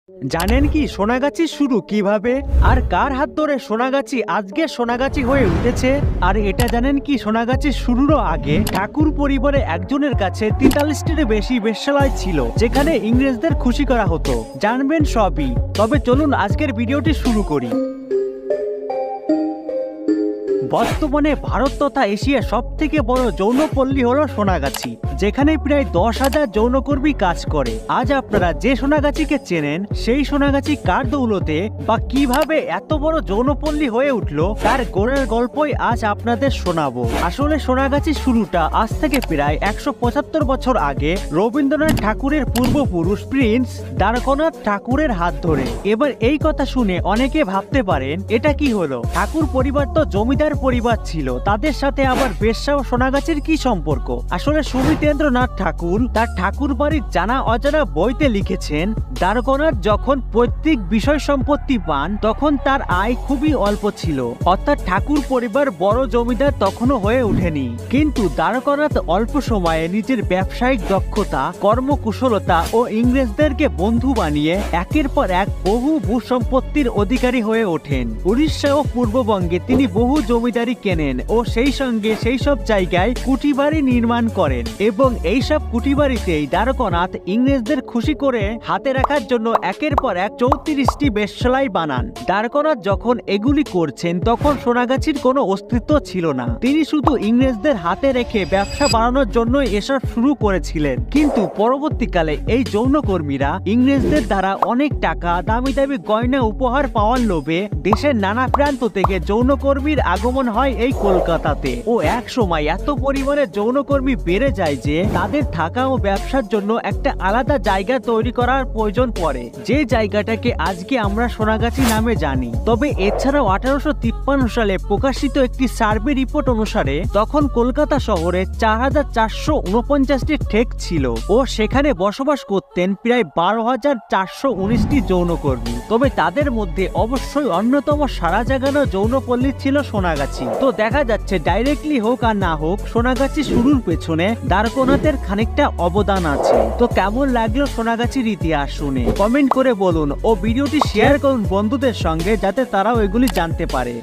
জানেন কি সোনাগাছি শুরু কিভাবে আর কার হাত ধরে সোনাগাছি আজকে সোনাগাছি হয়ে উঠেছে? আর এটা জানেন কি সোনাগাছি শুরুরও আগে ঠাকুর পরিবারে একজনের কাছে 43টির বেশি বেশ্যালয় ছিল, যেখানে ইংরেজদের খুশি করা হতো। জানবেন সবই, তবে চলুন আজকের ভিডিওটি শুরু করি। বর্তমানে ভারত তথা এশিয়ার সব থেকে বড় যৌনপল্লী হলো সোনাগাছি, যেখানে প্রায় 10,000 যৌনকর্মী কাজ করে। আজ আপনারা যে সোনাগাছিকে চেনেন, সেই সোনাগাছি কার দৌলতে বা কিভাবে এত বড় যৌনপল্লী হয়ে উঠলো, তার গোড়ার গল্পই আজ আপনাদের শোনাবো। আসলে সোনাগাছি শুরুটা আজ থেকে প্রায় 175 বছর আগে রবীন্দ্রনাথ ঠাকুরের পূর্বপুরুষ প্রিন্স দ্বারকানাথ ঠাকুরের হাত ধরে। এবার এই কথা শুনে অনেকে ভাবতে পারেন এটা কি হলো, ঠাকুর পরিবার তো জমিদার পরিবার ছিল, তাদের সাথে আবার বেশ্যা ও সোনাগাছির কি সম্পর্ক? আসলে সুমিতেন্দ্রনাথ ঠাকুর তার ঠাকুর বাড়ির জানা অজানা বইতে লিখেছেন, দ্বারকানাথ যখন পৈতৃক বিষয় সম্পত্তি পান তখন তার আয় খুবই অল্প ছিল, অর্থাৎ ঠাকুর পরিবার বড় জমিদার তখনও হয়ে ওঠেনি। কিন্তু দ্বারকানাথ অল্প সময়ে নিজের ব্যবসায়িক দক্ষতা, কর্মকুশলতা ও ইংরেজদেরকে বন্ধু বানিয়ে একের পর এক বহু ভূসম্পত্তির অধিকারী হয়ে ওঠেন। উড়িষ্যা ও পূর্ববঙ্গে তিনি বহু জমিদারি কেনেন ও সেই সঙ্গে সেই সব জায়গায় কুঠিবাড়ি নির্মাণ করেন, এবং এইসব কুঠিবাড়িতেই দ্বারকানাথ ইংরেজদের খুশি করে হাতে রাখার জন্য একের পর এক 34টি বেশ্যালয় বানান। দ্বারকানাথ যখন এগুলি করছেন তখন সোনাগাছির কোনো অস্তিত্ব ছিল না, তিনি শুধু ইংরেজদের হাতে রেখে ব্যবসা বাড়ানোর জন্য এসব শুরু করেছিলেন। কিন্তু পরবর্তীকালে এই যৌনকর্মীরা ইংরেজদের দ্বারা অনেক টাকা, দামি দামি গয়না উপহার পাওয়ার লোভে দেশের নানা প্রান্ত থেকে যৌনকর্মীর আগমন হয় এই কলকাতাতে, ও এক সময় এত পরিমাণে যৌনকর্মী বেড়ে যায় যে তাদের থাকা ও ব্যবসার জন্য একটা আলাদা জায়গা তৈরি করার প্রয়োজন পড়ে, যে জায়গাটাকে আজকে আমরা সোনাগাছি নামে জানি। তবে এছাড়াও 1853 সালে প্রকাশিত একটি সার্ভে রিপোর্ট অনুসারে তখন কলকাতা শহরে 4,449টি ঠেক ছিল ও সেখানে বসবাস করতেন প্রায় 12,419টি যৌনকর্মী। তবে তাদের মধ্যে অবশ্যই অন্যতম সারা জাগানো যৌনপল্লী ছিল সোনাগাছি। তো দেখা যাচ্ছে ডাইরেক্টলি হোক আর না হোক, সোনাগাছি শুরুর পেছনে দ্বারকানাথের খানিকটা অবদান আছে। তো কেমন লাগলো সোনাগাছির ইতিহাস শুনে কমেন্ট করে বলুন, ও ভিডিওটি শেয়ার করুন বন্ধুদের সঙ্গে, যাতে তারাও এগুলি জানতে পারে।